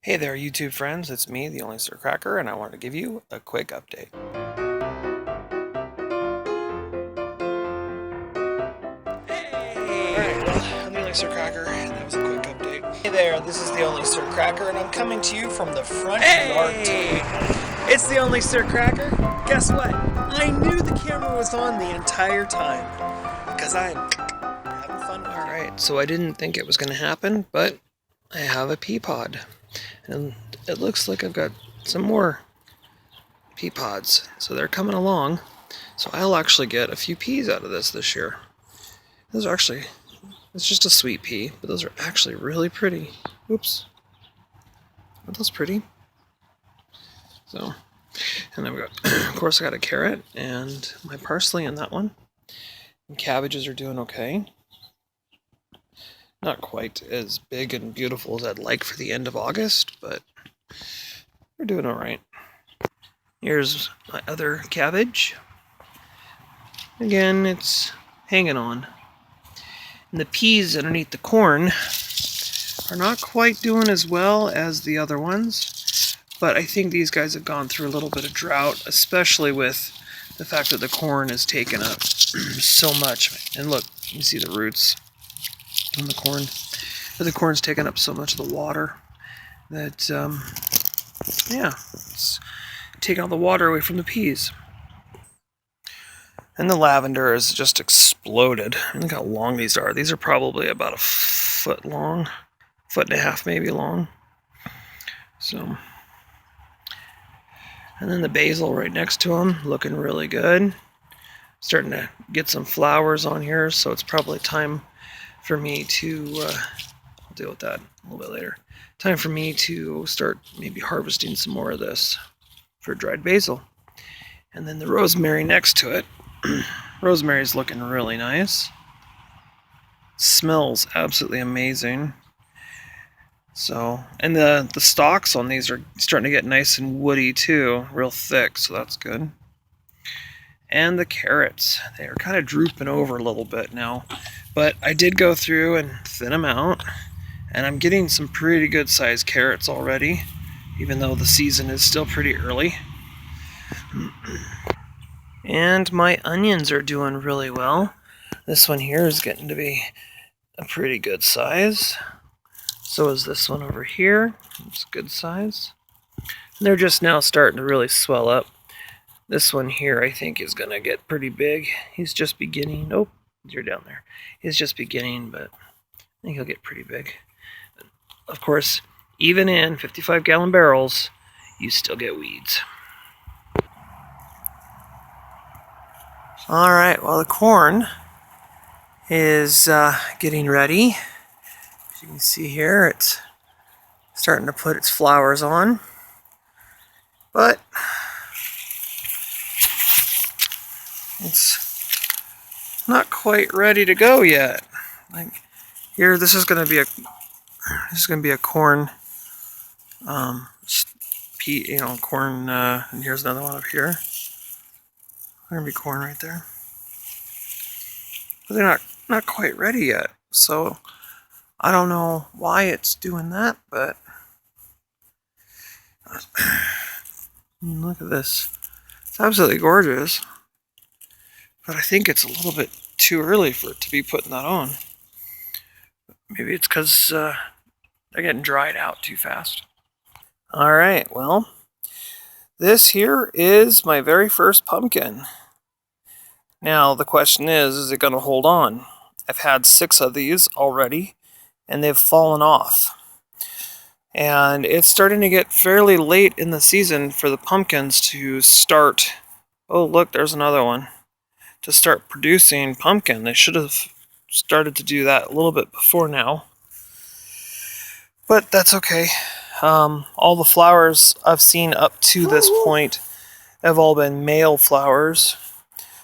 Hey there, YouTube friends. It's me, the Only Sir Cracker, and I wanted to give you a quick update. Hey! Alright, well, I'm the Only Sir Cracker, and that was a quick update. Hey there, this is the Only Sir Cracker, and I'm coming to you from the front yard today. It's the Only Sir Cracker. Guess what? I knew the camera was on the entire time, because I'm having fun with it. Alright, so I didn't think it was going to happen, but I have a pea pod. And it looks like I've got some more pea pods, so they're coming along. So I'll actually get a few peas out of this year. Those are actually, it's just a sweet pea, but those are actually really pretty. Oops. Aren't those pretty? So, and then we got, of course I got a carrot and my parsley in that one. And cabbages are doing okay. Not quite as big and beautiful as I'd like for the end of August, but we're doing all right. Here's my other cabbage. Again, it's hanging on. And the peas underneath the corn are not quite doing as well as the other ones, but I think these guys have gone through a little bit of drought, especially with the fact that the corn has taken up so much. And look, you see the roots on the corn. But the corn's taken up so much of the water that, it's taking all the water away from the peas. And the lavender has just exploded. Look how long these are. These are probably about a foot long, foot and a half maybe long. So, and then the basil right next to them, looking really good. Starting to get some flowers on here, so it's probably time for me to, I'll deal with that a little bit later. Time for me to start maybe harvesting some more of this for dried basil. And then the rosemary next to it. Rosemary's looking really nice. Smells absolutely amazing. So, and the stalks on these are starting to get nice and woody too, real thick, so that's good. And the carrots, they are kind of drooping over a little bit now, but I did go through and thin them out, and I'm getting some pretty good sized carrots already, even though the season is still pretty early. And my onions are doing really well. This one here is getting to be a pretty good size. So is this one over here. It's a good size. And they're just now starting to really swell up. This one here I think is going to get pretty big. He's just beginning. Nope, you're down there. He's just beginning, but I think he'll get pretty big. Of course, even in 55-gallon barrels, you still get weeds. All right, well, the corn is getting ready. As you can see here, it's starting to put its flowers on. But it's not quite ready to go yet. Like here, this is going to be a corn, corn. And here's another one up here. There's gonna be corn right there, but they're not quite ready yet. So I don't know why it's doing that, but look at this. It's absolutely gorgeous. But I think it's a little bit too early for it to be putting that on. Maybe it's because they're getting dried out too fast. All right, well, this here is my very first pumpkin. Now, the question is it going to hold on? I've had 6 of these already, and they've fallen off. And it's starting to get fairly late in the season for the pumpkins to start. Oh, look, there's another one. To start producing pumpkin. They should have started to do that a little bit before now. But that's okay. All the flowers I've seen up to this point have all been male flowers.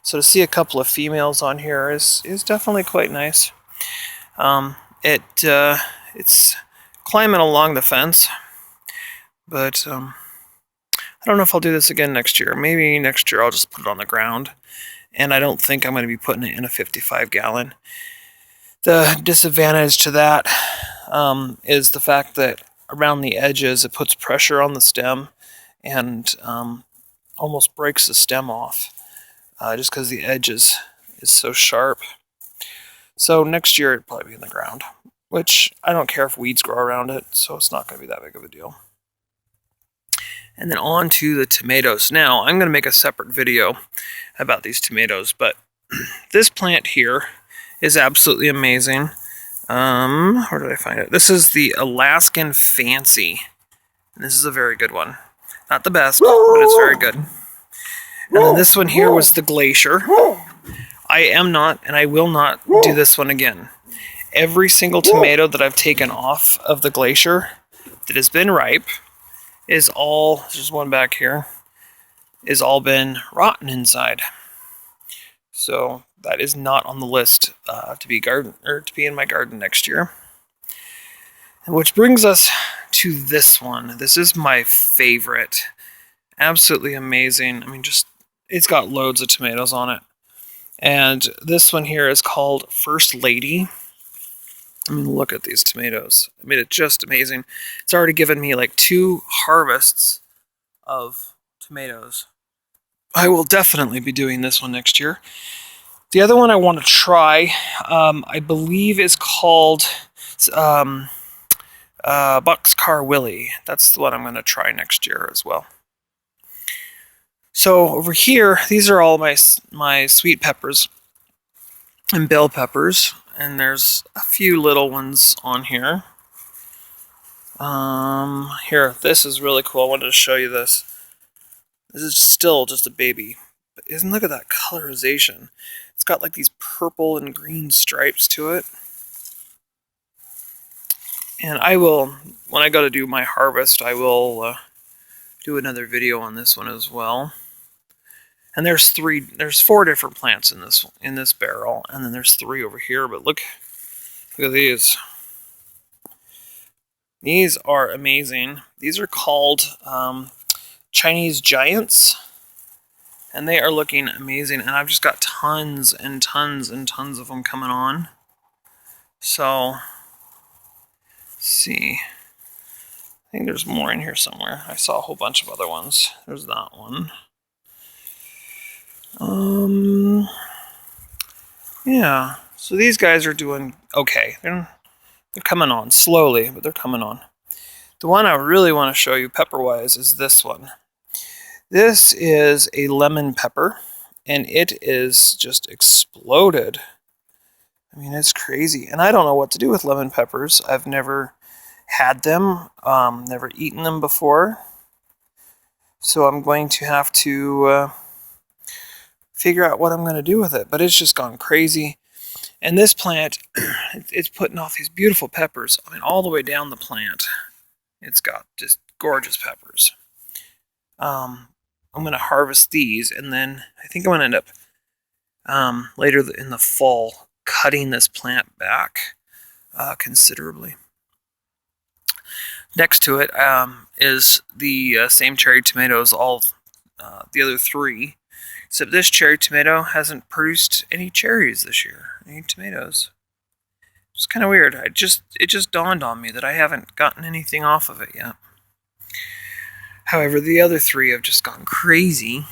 So to see a couple of females on here is definitely quite nice. It's climbing along the fence, but I don't know if I'll do this again next year. Maybe next year I'll just put it on the ground, and I don't think I'm going to be putting it in a 55-gallon. The disadvantage to that is the fact that around the edges, it puts pressure on the stem and almost breaks the stem off just because the edge is so sharp. So next year it'll probably be in the ground, which I don't care if weeds grow around it, so it's not going to be that big of a deal. And then on to the tomatoes. Now, I'm going to make a separate video about these tomatoes, but this plant here is absolutely amazing. Where did I find it? This is the Alaskan Fancy. And this is a very good one. Not the best, but it's very good. And then this one here was the Glacier. I am not, and I will not do this one again. Every single tomato that I've taken off of the Glacier that has been ripe is all, there's one back here, is all been rotten inside. So that is not on the list to be in my garden next year. And which brings us to this one. This is my favorite. Absolutely amazing. I mean, it's got loads of tomatoes on it. And this one here is called First Lady. I mean, look at these tomatoes. I mean, it's just amazing. It's already given me like 2 harvests of tomatoes. I will definitely be doing this one next year. The other one I want to try, I believe is called Boxcar Willie. That's the one I'm going to try next year as well. So over here, these are all my sweet peppers and bell peppers. And there's a few little ones on here. Here, this is really cool. I wanted to show you this. This is still just a baby. But look at that colorization. It's got like these purple and green stripes to it. And I will, when I go to do my harvest, I will do another video on this one as well. And there's 4 different plants in this barrel, and then there's 3 over here. But look at these. These are amazing. These are called Chinese Giants, and they are looking amazing. And I've just got tons and tons and tons of them coming on. So, let's see. I think there's more in here somewhere. I saw a whole bunch of other ones. There's that one. Yeah, so these guys are doing okay. They're coming on slowly, but they're coming on. The one I really want to show you pepper-wise is this one. This is a lemon pepper, and it is just exploded. I mean, it's crazy. And I don't know what to do with lemon peppers. I've never had them, never eaten them before. So I'm going to have to figure out what I'm going to do with it. But it's just gone crazy. And this plant, it's putting off these beautiful peppers. I mean, all the way down the plant. It's got just gorgeous peppers. I'm going to harvest these, and then I think I'm going to end up later in the fall cutting this plant back considerably. Next to it is the same cherry tomatoes, all the other 3. Except this cherry tomato hasn't produced any cherries this year, any tomatoes. It's kind of weird. It just dawned on me that I haven't gotten anything off of it yet. However, the other 3 have just gone crazy.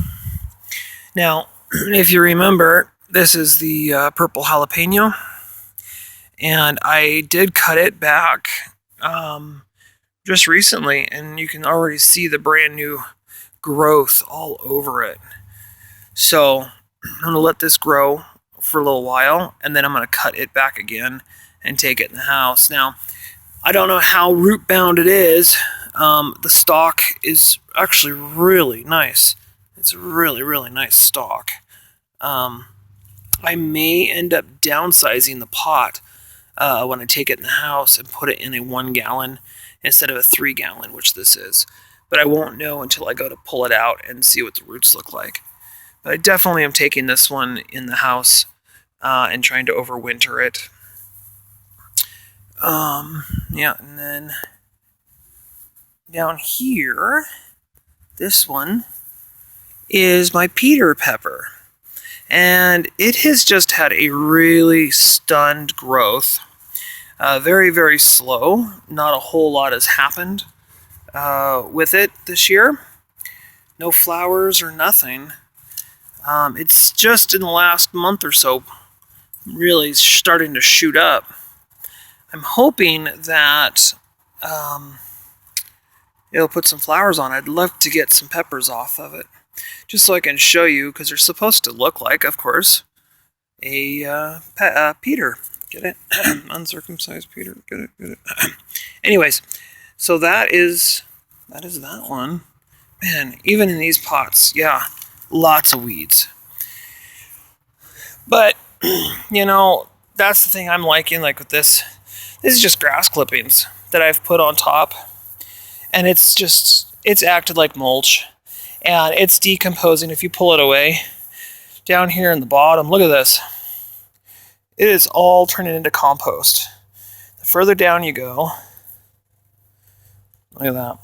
Now, if you remember, this is the purple jalapeno, and I did cut it back just recently, and you can already see the brand new growth all over it. So I'm going to let this grow for a little while, and then I'm going to cut it back again and take it in the house. Now, I don't know how root bound it is. The stalk is actually really nice. It's a really, really nice stalk. I may end up downsizing the pot when I take it in the house and put it in a 1 gallon instead of a 3 gallon, which this is. But I won't know until I go to pull it out and see what the roots look like. But I definitely am taking this one in the house and trying to overwinter it. Yeah, and then down here, this one is my Peter pepper. And it has just had a really stunned growth. Very, very slow. Not a whole lot has happened with it this year. No flowers or nothing. It's just in the last month or so really starting to shoot up. I'm hoping that it'll put some flowers on. I'd love to get some peppers off of it, just so I can show you, because they're supposed to look like, of course, a Peter. Get it? Uncircumcised Peter. Get it? Get it? Anyways, so that is that one. Man, even in these pots, yeah, lots of weeds. But, that's the thing I'm liking, like with this. This is just grass clippings that I've put on top. And it's acted like mulch. And it's decomposing if you pull it away. Down here in the bottom, look at this. It is all turning into compost. The further down you go, look at that.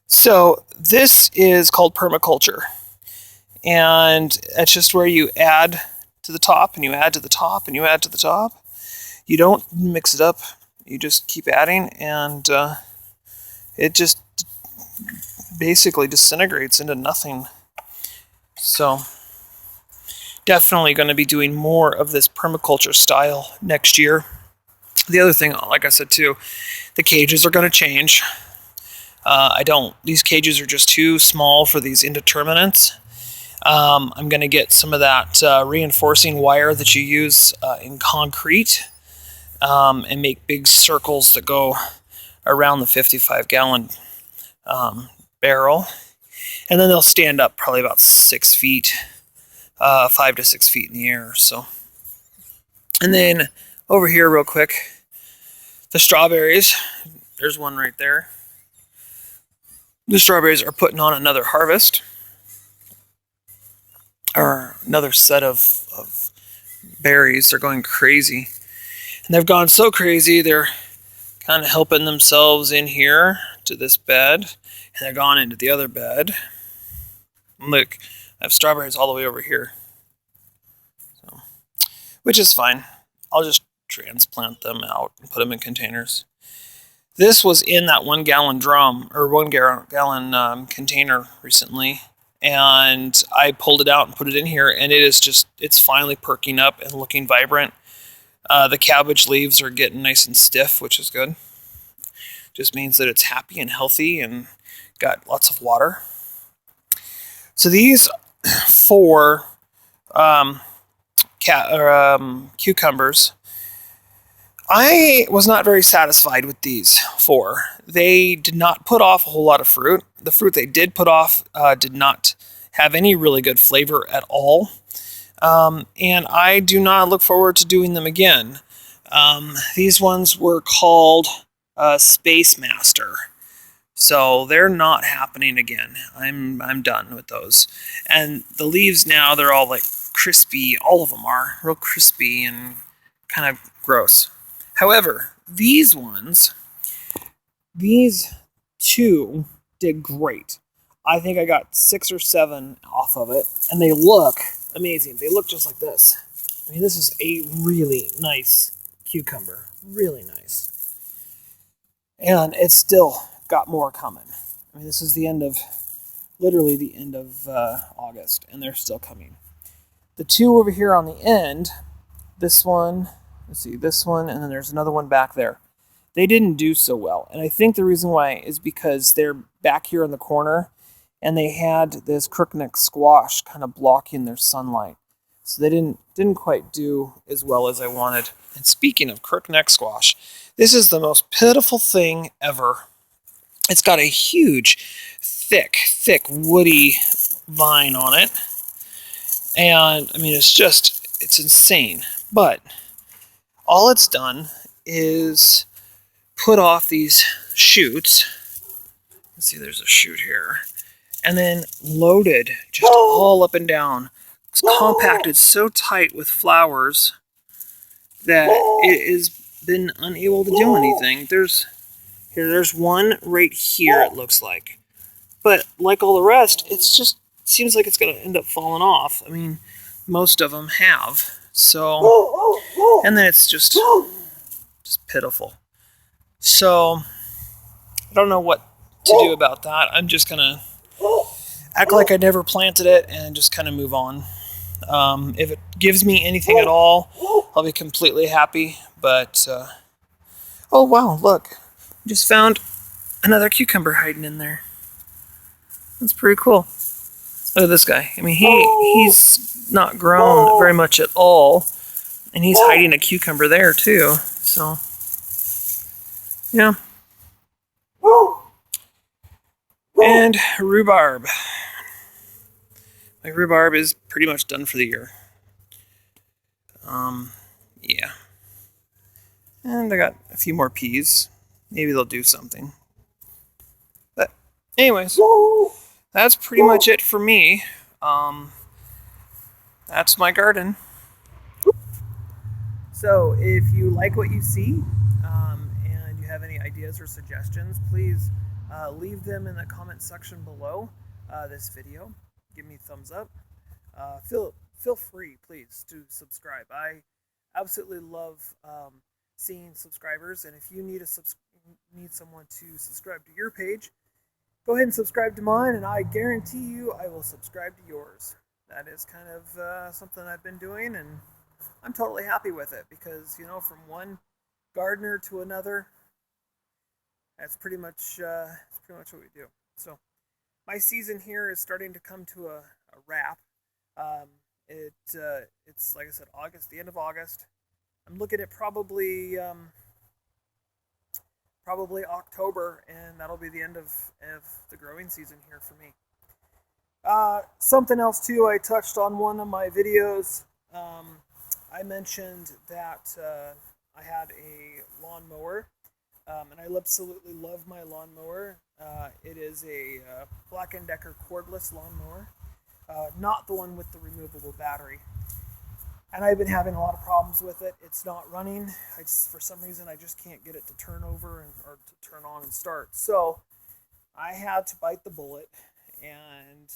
So this is called permaculture. And it's just where you add to the top, and you add to the top, and you add to the top. You don't mix it up. You just keep adding, and it just basically disintegrates into nothing. So definitely going to be doing more of this permaculture style next year. The other thing, like I said too, the cages are going to change. These cages are just too small for these indeterminates. I'm going to get some of that reinforcing wire that you use in concrete and make big circles that go around the 55-gallon barrel. And then they'll stand up probably about 6 feet, 5 to 6 feet in the air. So, and then over here real quick, the strawberries, there's one right there. The strawberries are putting on another harvest, or another set of berries. They're going crazy. And they've gone so crazy, they're kind of helping themselves in here to this bed, and they're gone into the other bed. Look, I have strawberries all the way over here, so, which is fine. I'll just transplant them out and put them in containers. This was in that 1 gallon drum, or 1 gallon container recently, and I pulled it out and put it in here, and it's finally perking up and looking vibrant. The cabbage leaves are getting nice and stiff, which is good. Just means that it's happy and healthy and got lots of water. So these 4 cucumbers, I was not very satisfied with these 4. They did not put off a whole lot of fruit. The fruit they did put off did not have any really good flavor at all. And I do not look forward to doing them again. These ones were called Space Master. So they're not happening again. I'm done with those. And the leaves now, they're all like crispy. All of them are real crispy and kind of gross. However, these 2 did great. I think I got 6 or 7 off of it, and they look amazing. They look just like this. I mean, this is a really nice cucumber. Really nice. And it's still got more coming. I mean, this is literally the end of August, and they're still coming. The 2 over here on the end, this one, this one, and then there's another one back there. They didn't do so well. And I think the reason why is because they're back here in the corner, and they had this crookneck squash kind of blocking their sunlight. So they didn't quite do as well as I wanted. And speaking of crookneck squash, this is the most pitiful thing ever. It's got a huge, thick, woody vine on it. And, I mean, it's insane. But all it's done is put off these shoots. Let's see, there's a shoot here. And then loaded just all up and down. It's compacted so tight with flowers that it has been unable to do anything. There's one right here, it looks like. But like all the rest, it seems like it's going to end up falling off. I mean, most of them have. So, and then it's just Just pitiful. So I don't know what to do about that. I'm just gonna act like I never planted it and just kind of move on. If it gives me anything at all, I'll be completely happy. But oh wow, look, just found another cucumber hiding in there. That's pretty cool. Look at this guy. I mean, he's not grown very much at all, and he's hiding a cucumber there too. So yeah. And rhubarb. My rhubarb is pretty much done for the year. Yeah. And I got a few more peas. Maybe they'll do something. But anyways, that's pretty much it for me. That's my garden. So if you like what you see, and you have any ideas or suggestions, please leave them in the comment section below this video. Give me a thumbs up. Feel free, please, to subscribe. I absolutely love seeing subscribers, and if you need someone to subscribe to your page, go ahead and subscribe to mine, and I guarantee you I will subscribe to yours. That is kind of something I've been doing, and I'm totally happy with it because, you know, from one gardener to another, that's pretty much what we do. So my season here is starting to come to a wrap. It's like I said, August, the end of August. I'm looking at probably October, and that'll be the end of the growing season here for me. Something else too, I touched on one of my videos. I mentioned that I had a lawnmower, and I absolutely love my lawnmower. It is a Black & Decker cordless lawnmower, not the one with the removable battery. And I've been having a lot of problems with it. It's not running. For some reason, I just can't get it to turn over or to turn on and start. So I had to bite the bullet and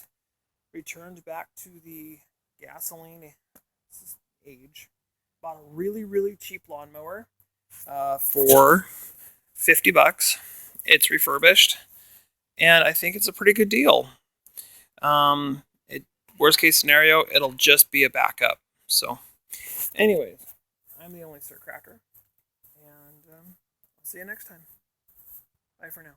returned back to the gasoline age. Bought a really, really cheap lawnmower for $50. It's refurbished, and I think it's a pretty good deal. Worst case scenario, it'll just be a backup. So anyways, I'm the only Sir Cracker, and I'll see you next time. Bye for now.